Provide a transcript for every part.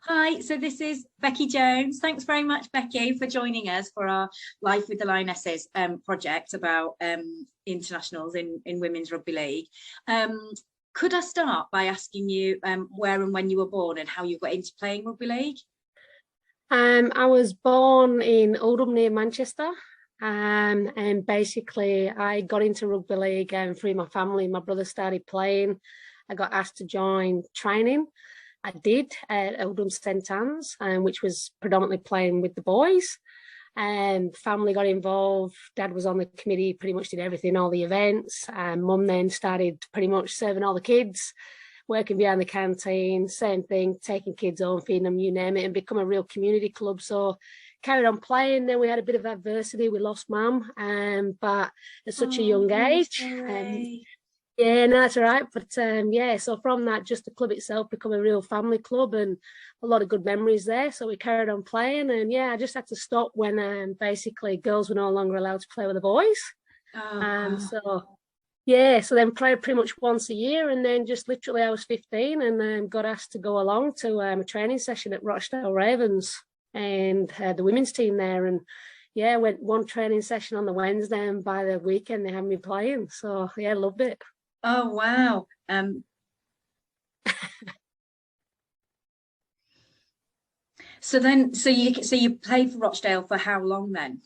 Hi, so this is Becky Jones. Thanks very much, Becky, for joining us for our Life with the Lionesses project about internationals in Women's Rugby League. Could I start by asking you where and when you were born and how you got into playing rugby league? I was born in Oldham near Manchester, and basically I got into rugby league through my family. My brother started playing. I got asked to join training. I did at Oldham St Anne's, which was predominantly playing with the boys. And family got involved. Dad was on the committee, pretty much did everything, all the events. And Mum then started pretty much serving all the kids, working behind the canteen, same thing, taking kids home, feeding them, you name it, and become a real community club. So carried on playing. Then we had a bit of adversity. We lost Mum, but at such a young age. Yeah, no, that's all right. But yeah, so from that, just the club itself become a real family club and a lot of good memories there. So we carried on playing, and yeah, I just had to stop when basically girls were no longer allowed to play with the boys. So yeah, so then played pretty much once a year, and then just literally I was 15 and got asked to go along to a training session at Rochdale Ravens and the women's team there. And yeah, went one training session on the Wednesday, and by the weekend they had me playing. So yeah, loved it. Oh, wow. So you played for Rochdale for how long then?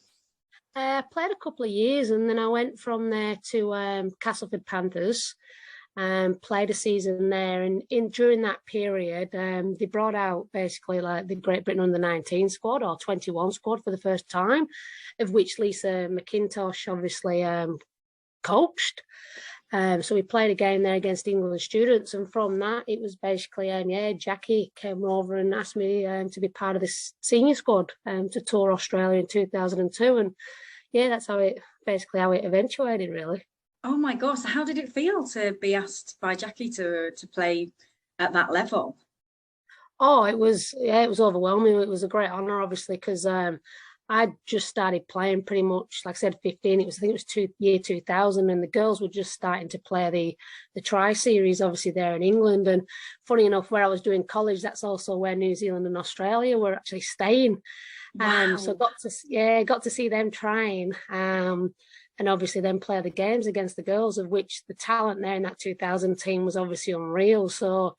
I played a couple of years, and then I went from there to Castleford Panthers and played a season there. And during that period, they brought out basically like the Great Britain under-19 squad or 21 squad for the first time, of which Lisa McIntosh obviously coached. So we played a game there against England students, and from that it was basically yeah, Jackie came over and asked me to be part of this senior squad to tour Australia in 2002, and yeah, that's how it eventuated really. Oh my gosh, how did it feel to be asked by Jackie to play at that level? Oh, it was overwhelming. It was a great honour, obviously, because I just started playing pretty much, like I said, 15. I think it was year 2000, and the girls were just starting to play the tri-series, obviously there in England. And funny enough, where I was doing college, that's also where New Zealand and Australia were actually staying. Wow. So got to see them trying, and obviously then play the games against the girls, of which the talent there in that 2000 team was obviously unreal. So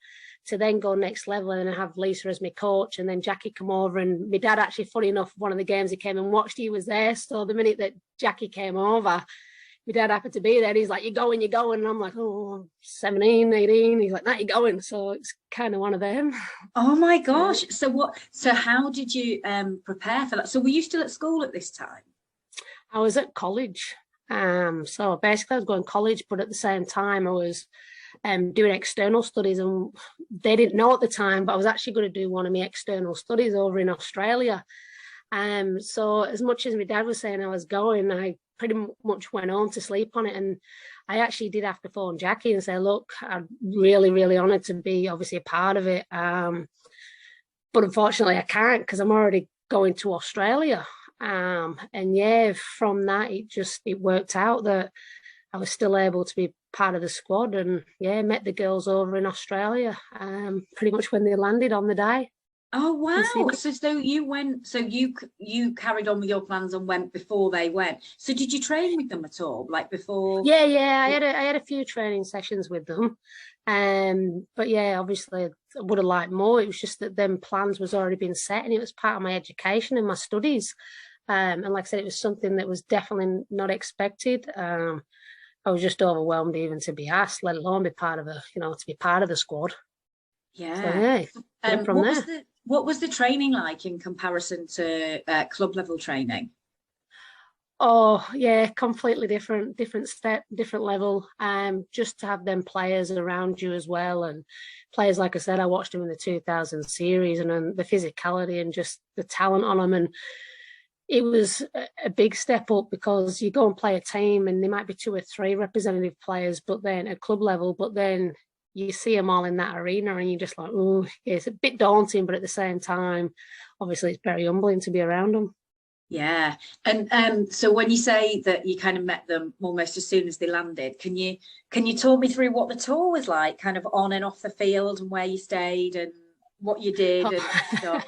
to then go next level and have Lisa as my coach, and then Jackie come over, and my dad actually, funny enough, one of the games he came and watched, he was there. So the minute that Jackie came over, my dad happened to be there. He's like, you're going. And I'm like, oh, 17, 18. He's like, no, you're going. So it's kind of one of them. Oh my gosh. So how did you prepare for that? So were you still at school at this time? I was at college. So basically I was going to college, but at the same time I was doing external studies, and they didn't know at the time, but I was actually going to do one of my external studies over in Australia. So as much as my dad was saying I was going, I pretty much went home to sleep on it. And I actually did have to phone Jackie and say, look, I'm really, really honoured to be obviously a part of it. But unfortunately I can't, because I'm already going to Australia. And yeah, from that, it worked out that I was still able to be part of the squad, and yeah, met the girls over in Australia pretty much when they landed on the day. Oh wow. So you carried on with your plans and went before they went. So did you train with them at all, like before? Yeah, I had a few training sessions with them, but yeah, obviously I would have liked more. It was just that them plans was already been set, and it was part of my education and my studies. And like I said, it was something that was definitely not expected. I was just overwhelmed even to be asked, let alone be part of to be part of the squad. Yeah. So yeah, from there. What was the training like in comparison to club level training? Oh yeah, completely different step, different level. Just to have them players around you as well, and players, like I said, I watched them in the 2000 series, and the physicality and just the talent on them, and it was a big step up, because you go and play a team and there might be 2 or 3 representative players, but then at club level, but then you see them all in that arena and you're just like, oh, yeah, it's a bit daunting, but at the same time, obviously it's very humbling to be around them. Yeah. And so when you say that you kind of met them almost as soon as they landed, can you talk me through what the tour was like, kind of on and off the field, and where you stayed and what you did and stuff?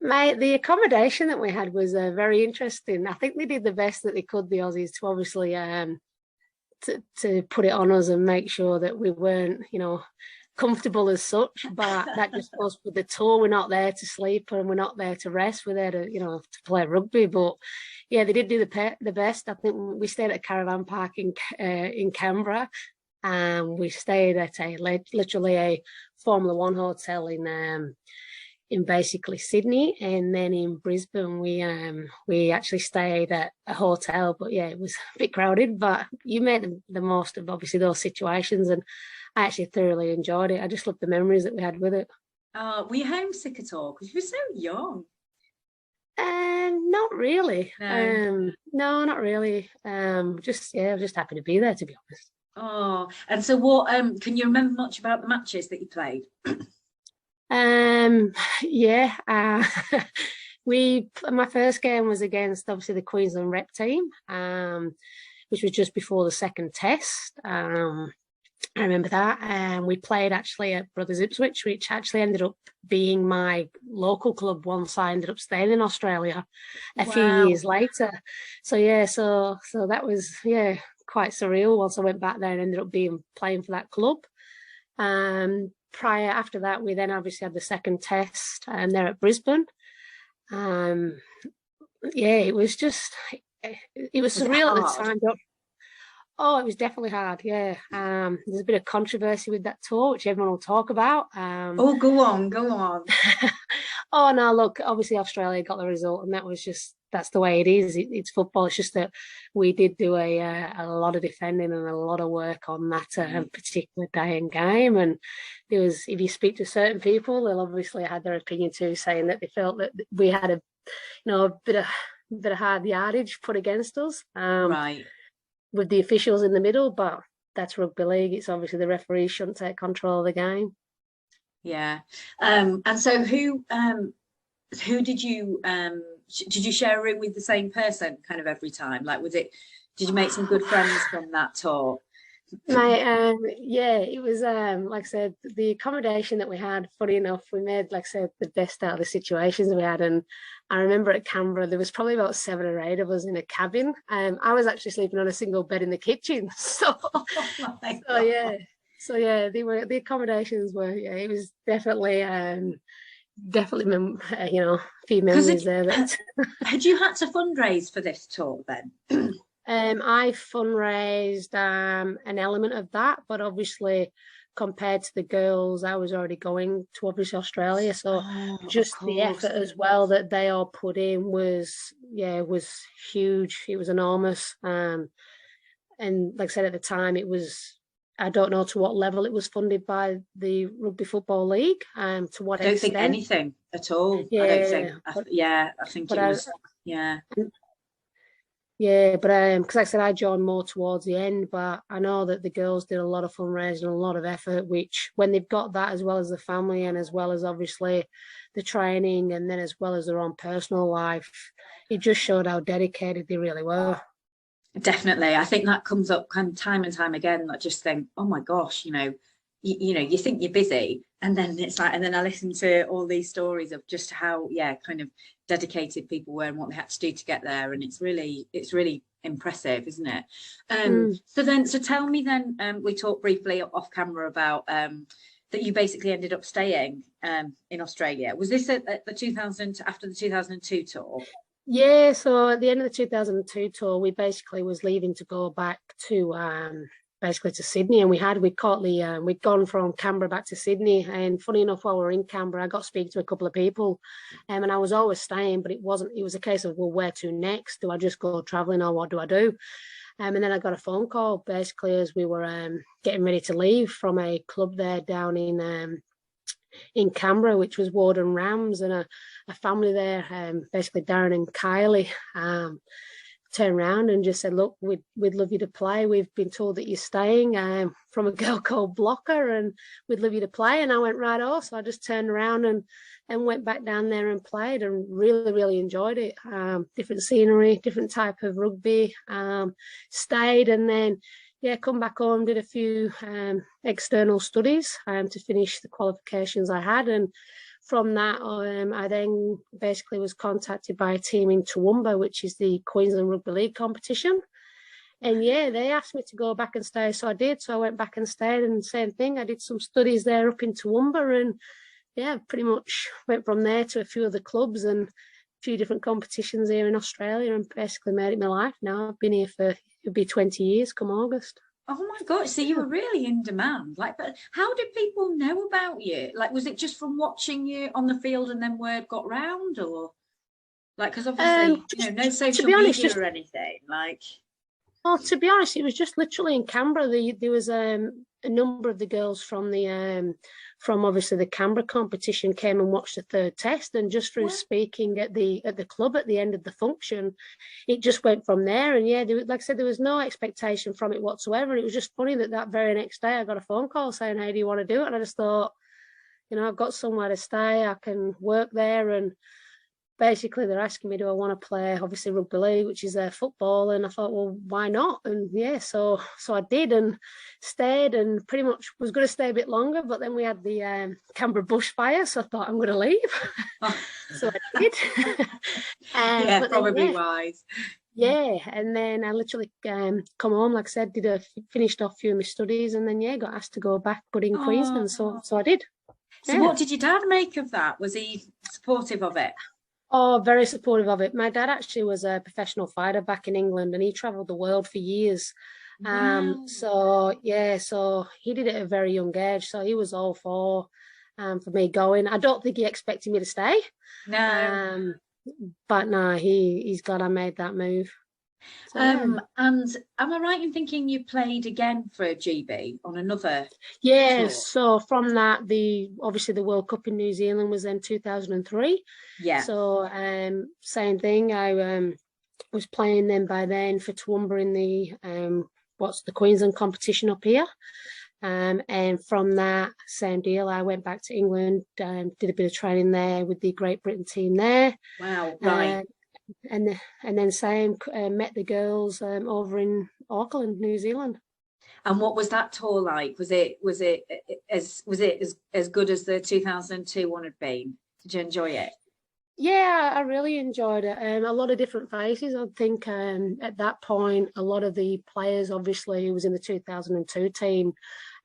Mate, the accommodation that we had was very interesting. I think they did the best that they could, the Aussies, to obviously to put it on us and make sure that we weren't, comfortable as such. But that just goes with the tour. We're not there to sleep and we're not there to rest. We're there to, to play rugby. But yeah, they did do the best. I think we stayed at a caravan park in Canberra, and we stayed at literally a Formula One hotel in basically Sydney, and then in Brisbane we actually stayed at a hotel. But yeah, it was a bit crowded, but you made the most of obviously those situations, and I actually thoroughly enjoyed it. I just loved the memories that we had with it. Were you homesick at all? Because you were so young. Not really. No. No, not really. I was just happy to be there, to be honest. Oh, and so what? Can you remember much about the matches that you played? Yeah. My first game was against obviously the Queensland rep team, which was just before the second test. I remember that. And we played actually at Brothers Ipswich, which actually ended up being my local club once I ended up staying in Australia a few years later. So yeah, so that was quite surreal once I went back there and ended up playing for that club. After that, we then obviously had the second test and there at Brisbane. It was surreal at the time. Oh, it was definitely hard. Yeah. There's a bit of controversy with that tour, which everyone will talk about. Go on. Oh no, look, obviously Australia got the result, and that's the way it is. It's football. It's just that we did do a lot of defending and a lot of work on that particular day and game. And there was, if you speak to certain people, they'll obviously had their opinion too, saying that they felt that we had a bit of hard yardage put against us. Right. With the officials in the middle, but that's rugby league. It's obviously the referees shouldn't take control of the game. Yeah. And so who did you share a room with the same person kind of every time? Like, did you make some good friends from that tour? It was like I said, the accommodation that we had, funny enough, we made, like I said, the best out of the situations we had. And I remember at Canberra there was probably about 7 or 8 of us in a cabin. I was actually sleeping on a single bed in the kitchen. So the accommodations were, it was definitely a few memories there. Had you had to fundraise for this tour then? I fundraised an element of that, but obviously compared to the girls, I was already going to obviously Australia, so just the effort as well that they all put in was huge. It was enormous, and like I said at the time, it was, I don't know to what level it was funded by the Rugby Football League. To what extent? I don't think anything at all. Yeah, I don't think. I think it was. Yeah, but because like I said, I joined more towards the end, but I know that the girls did a lot of fundraising and a lot of effort, which when they've got that as well as the family and as well as obviously the training and then as well as their own personal life, it just showed how dedicated they really were. Definitely. I think that comes up kind of time and time again. I just think, oh my gosh, you think you're busy, and then it's like, and then I listen to all these stories of just how kind of dedicated people were and what they had to do to get there, and it's really impressive, isn't it? So tell me then, we talked briefly off camera about that you basically ended up staying in Australia. Was this at the after the 2002 tour? Yeah, so at the end of the 2002 tour, we basically was leaving to go back to basically to Sydney, and we'd gone from Canberra back to Sydney. And funny enough, while we were in Canberra, I got to speak to a couple of people, and I was always staying, but it was a case of, well, where to next? Do I just go traveling or what do I do? And then I got a phone call basically as we were getting ready to leave from a club there down in Canberra, which was Warden Rams, and a family there, basically Darren and Kylie, turned around and just said, look, we'd love you to play. We've been told that you're staying, from a girl called Blocker, and we'd love you to play. And I went, right off. So I just turned around and went back down there and played, and really, really enjoyed it. Different scenery, different type of rugby, stayed. And then yeah, come back home, did a few external studies to finish the qualifications I had. And from that, I then basically was contacted by a team in Toowoomba, which is the Queensland Rugby League competition. And yeah, they asked me to go back and stay. So I did. So I went back and stayed, and same thing. I did some studies there up in Toowoomba, and yeah, pretty much went from there to a few other clubs and a few different competitions here in Australia, and basically made it my life now. I've been here for, it'll be 20 years come August. Oh my God. So you were really in demand. Like, but how did people know about you? Like, was it just from watching you on the field and then word got round, or like, because obviously, no social media or anything, like. Well, to be honest, it was just literally in Canberra. There was a number of the girls from the from obviously the Canberra competition came and watched the third test, and just through speaking at the club at the end of the function, it just went from there. And yeah, like I said, there was no expectation from it whatsoever. And it was just funny that very next day I got a phone call saying, "Hey, do you want to do it?" And I just thought, I've got somewhere to stay. I can work there, and basically they're asking me, do I want to play obviously rugby league, which is their football, and I thought, well, why not? And yeah, so I did and stayed, and pretty much was going to stay a bit longer, but then we had the Canberra bushfire, so I thought I'm going to leave. So I did. Yeah, probably wise. Yeah, and then I literally come home, like I said, finished off a few of my studies, and then yeah, got asked to go back, but in Queensland, so I did. So what did your dad make of that? Was he supportive of it? Oh, very supportive of it. My dad actually was a professional fighter back in England, and he traveled the world for years. Wow. So yeah, so he did it at a very young age. So he was all for me going. I don't think he expected me to stay. No. But no, he's glad I made that move. So, and am I right in thinking you played again for GB on another? Yeah, so from that, obviously the World Cup in New Zealand was then 2003. Yeah. So same thing. I was playing then by then for Toowoomba in the what's the Queensland competition up here. And from that same deal, I went back to England, did a bit of training there with the Great Britain team there. Wow, right. And then same met the girls over in Auckland, New Zealand. And what was that tour like? Was it as good as the 2002 one had been? Did you enjoy it? Yeah, I really enjoyed it. A lot of different faces. I think at that point, a lot of the players, obviously, who was in the 2002 team,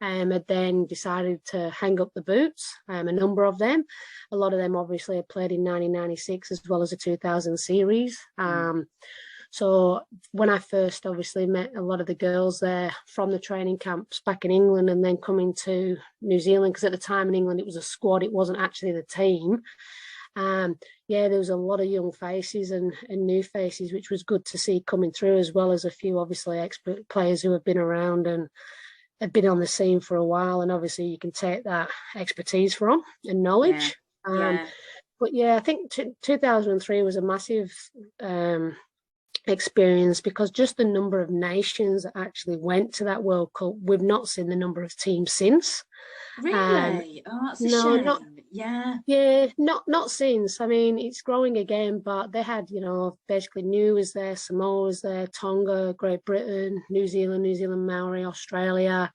had then decided to hang up the boots. A number of them. A lot of them, obviously, had played in 1996 as well as the 2000 series. So when I first obviously met a lot of the girls there from the training camps back in England, and then coming to New Zealand, because at the time in England it was a squad, it wasn't actually the team. Yeah, there was a lot of young faces and new faces, which was good to see coming through, as well as a few obviously expert players who have been around and have been on the scene for a while, and obviously you can take that expertise from and knowledge. But yeah, I think 2003 was a massive experience, because just the number of nations that actually went to that World Cup, we've not seen the number of teams since. Really? That's a shame. Not since. I mean, it's growing again, but they had, basically New was there, Samoa was there, Tonga, Great Britain, New Zealand Maori, Australia,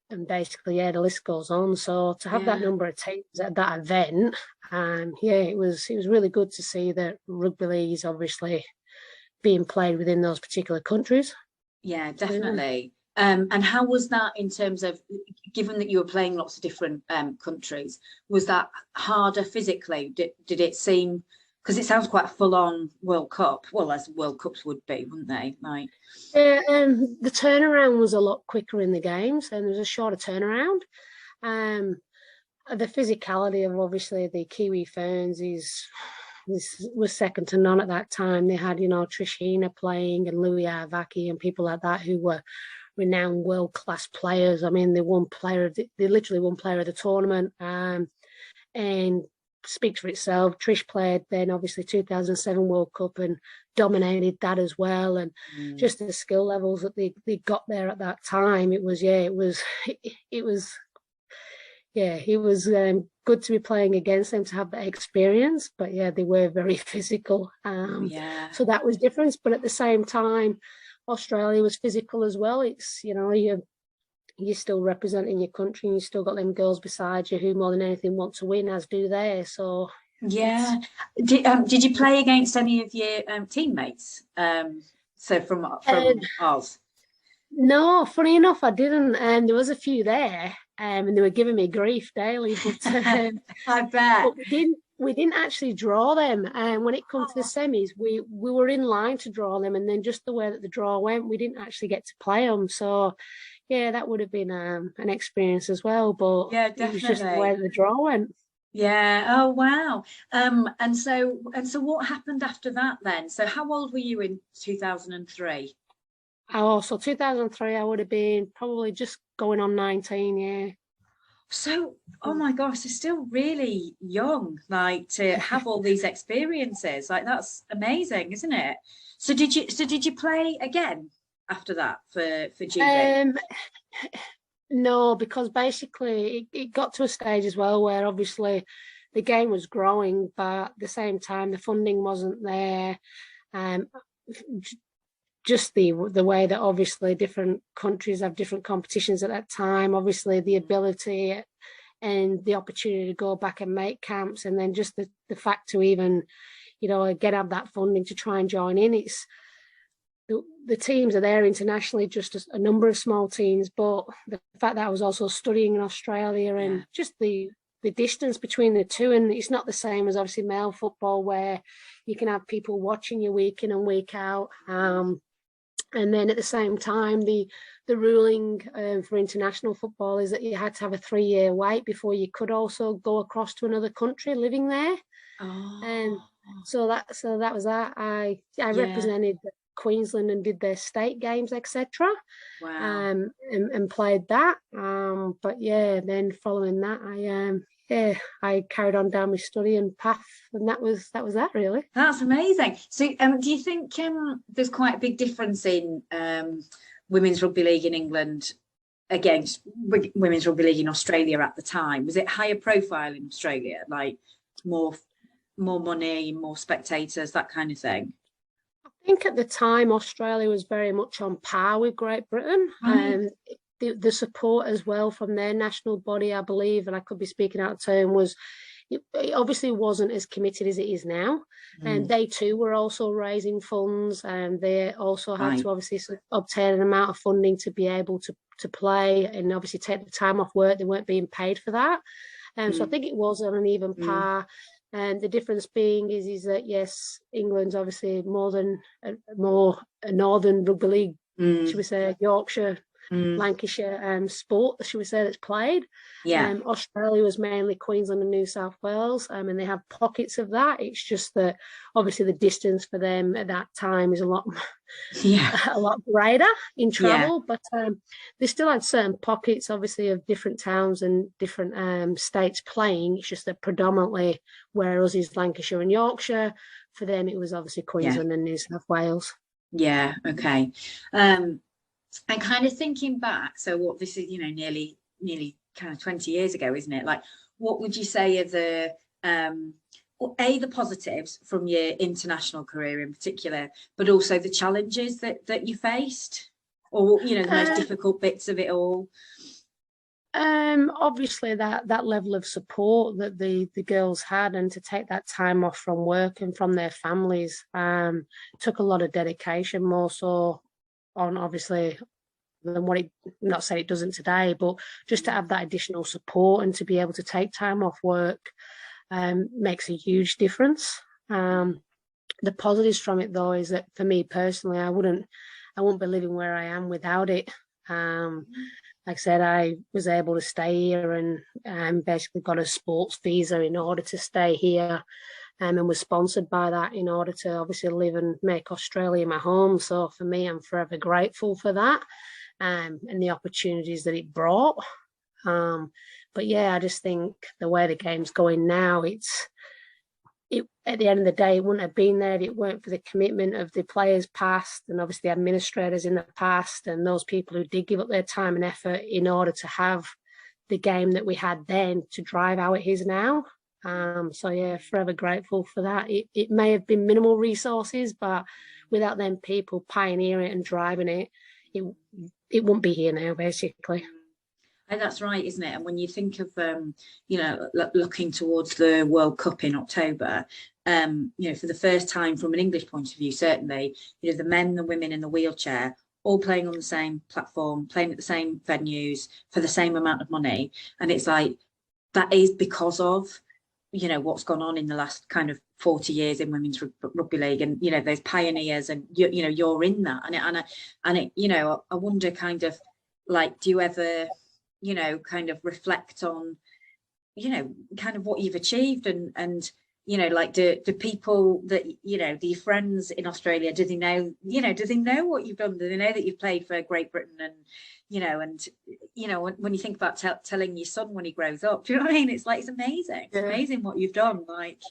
and basically, the list goes on. So to have that number of teams at that event, it was really good to see that rugby league is obviously being played within those particular countries. Yeah, definitely. And how was that in terms of, given that you were playing lots of different countries, was that harder physically? Did it seem, because it sounds quite a full-on World Cup, well, as World Cups would be, wouldn't they? Like, the turnaround was a lot quicker in the games, and there was a shorter turnaround. The physicality of obviously the Kiwi Ferns was second to none at that time. They had, Trishina playing and Louis Arvaki and people like that who were renowned world-class players. I mean, they literally won player of the tournament, and speaks for itself. Trish played then obviously 2007 World Cup and dominated that as well, and just the skill levels that they got there at that time, it was good to be playing against them, to have that experience. But yeah, they were very physical, so that was different. But at the same time, Australia was physical as well. It's, you know, you're still representing your country, and you still got them girls beside you who more than anything want to win, as do they. So Yeah. Did you play against any of your teammates? So from um, Oz? no, funny enough, I didn't. There was a few there, and they were giving me grief daily. I bet. But we didn't actually draw them. And when it comes to the Oh. semis, we were in line to draw them, and then just the way that the draw went, we didn't actually get to play them. So yeah, that would have been an experience as well. But Yeah, it was just the way definitely. that the draw went. Yeah. Oh, wow. And so what happened after that then? So how old were you in 2003? Oh, so 2003, I would have been probably just going on 19. Yeah. So, oh my gosh, you're still really young, like to have all these experiences. Like that's amazing, isn't it? So did you play again after that for GB? Um, no, because basically it got to a stage as well where obviously the game was growing, but at the same time the funding wasn't there. Um, just the way that obviously different countries have different competitions at that time. Obviously, the ability and the opportunity to go back and make camps, and then just the fact to even, you know, again have that funding to try and join in. It's the teams are there internationally, just a number of small teams, but the fact that I was also studying in Australia Yeah. and just the distance between the two, and it's not the same as obviously male football where you can have people watching you week in and week out. And then at the same time, the ruling for international football is that you had to have a 3-year wait before you could also go across to another country living there. And Oh, so that was that. I yeah. represented Queensland and did their state games, etc. Wow. And played that. But yeah, then following that, I carried on down my study and path, and that really. That's amazing. So, do you think there's quite a big difference in women's rugby league in England against women's rugby league in Australia at the time? Was it higher profile in Australia, like more more money, more spectators, that kind of thing? I think at the time Australia was very much on par with Great Britain, Right. and the support as well from their national body, I believe, and I could be speaking out of turn, was it obviously wasn't as committed as it is now. And Mm, they too were also raising funds, and they also had right. to obviously obtain an amount of funding to be able to play and obviously take the time off work. They weren't being paid for that. So I Mm, think it was on an even mm, par. And the difference being is that yes, England's obviously more a northern rugby league, should we mm, say, Yorkshire, mm. Lancashire sport, should we say, that's played. Yeah. Australia was mainly Queensland and New South Wales, and they have pockets of that. It's just that obviously the distance for them at that time is a lot Yeah. a lot greater in Yeah. travel, but they still had certain pockets, obviously, of different towns and different states playing. It's just that predominantly, where us is Lancashire and Yorkshire, for them it was obviously Yeah. Queensland and New South Wales. Yeah. Okay. Um, and kind of thinking back, so what this is, nearly kind of 20 years ago, isn't it? Like, what would you say are the positives from your international career in particular, but also the challenges that you faced, or the most Uh, difficult bits of it all? Obviously that level of support that the girls had, and to take that time off from work and from their families, took a lot of dedication, more so on obviously than what it, not saying it doesn't today, but just to Mm, have that additional support and to be able to take time off work makes a huge difference. mm, The positives from it though is that for me personally, I wouldn't be living where I am without it. Um, like I said, I was able to stay here and basically got a sports visa in order to stay here, and was sponsored by that in order to obviously live and make Australia my home. So for me, I'm forever grateful for that, and the opportunities that it brought. But yeah, I just think the way the game's going now, at the end of the day, it wouldn't have been there if it weren't for the commitment of the players past and obviously administrators in the past and those people who did give up their time and effort in order to have the game that we had then to drive how it is now. So yeah, forever grateful for that. It may have been minimal resources, but without them people pioneering it and driving it, it wouldn't be here now, basically. And that's right, isn't it? And when you think of, looking towards the World Cup in October, for the first time from an English point of view, certainly, the men, the women in the wheelchair, all playing on the same platform, playing at the same venues for the same amount of money. And it's like, that is because of, what's gone on in the last kind of 40 years in women's rugby league, and there's pioneers, and you're in that, and I wonder, kind of like, do you ever kind of reflect on kind of what you've achieved, and like, do people that do your friends in Australia, do they know what you've done? Do they know that you've played for Great Britain? And when you think about telling your son when he grows up, do you know what I mean? It's like, it's amazing. It's amazing what you've done. Like,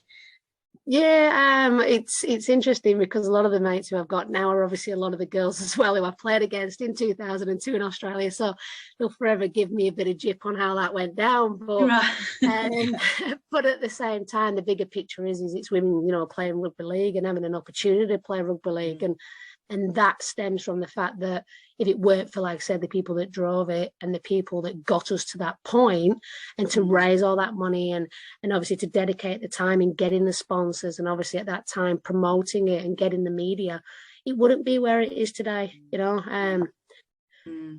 yeah, it's interesting, because a lot of the mates who I've got now are obviously a lot of the girls as well who I played against in 2002 in Australia, so they'll forever give me a bit of jip on how that went down. But right. but at the same time, the bigger picture is it's women, playing rugby league and having an opportunity to play rugby league, and that stems from the fact that if it weren't for, like I said, the people that drove it and the people that got us to that point, and to raise all that money, and obviously to dedicate the time in getting the sponsors, and obviously at that time promoting it and getting the media, it wouldn't be where it is today.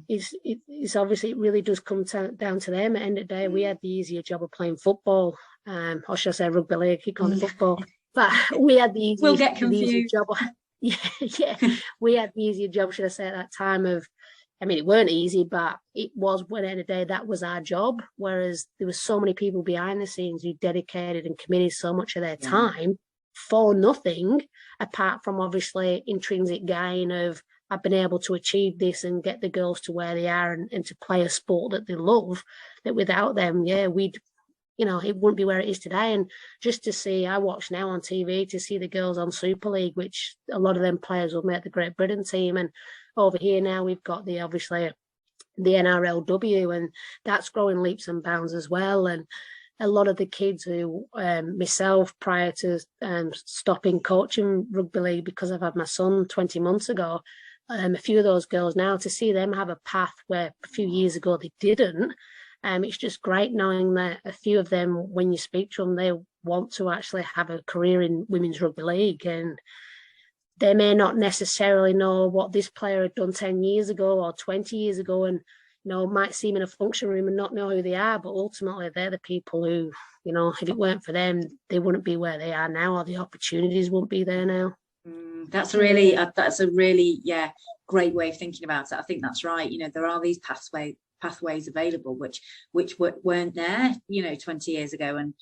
It's obviously, it really does come down to them. At the end of the day, we had the easier job of playing football, or should I say rugby league, keep calling it football, but we had the easier job. Yeah, we had the easier job, should I say, at that time of, it weren't easy, but it was, at the end of the day, that was our job. Whereas there was so many people behind the scenes who dedicated and committed so much of their time for nothing, apart from obviously intrinsic gain of, I've been able to achieve this and get the girls to where they are, and to play a sport that they love, that without them, we'd, it wouldn't be where it is today. And just to see, I watch now on TV to see the girls on Super League, which a lot of them players will make the Great Britain team. And over here now we've got the NRLW, and that's growing leaps and bounds as well. And a lot of the kids who, myself, prior to stopping coaching rugby league because I've had my son 20 months ago, a few of those girls now, to see them have a path where a few years ago they didn't. It's just great knowing that a few of them, when you speak to them, they want to actually have a career in women's rugby league, and they may not necessarily know what this player had done 10 years ago or 20 years ago, and might see them in a function room and not know who they are, but ultimately they're the people who, if it weren't for them, they wouldn't be where they are now, or the opportunities wouldn't be there now. That's a really great way of thinking about it. I think that's right. There are these pathways available which weren't there 20 years ago, and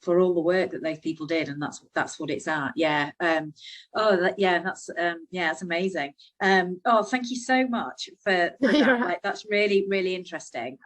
for all the work that those people did, and that's what it's at. That's amazing. Thank you so much for that. Like, that's really, really interesting.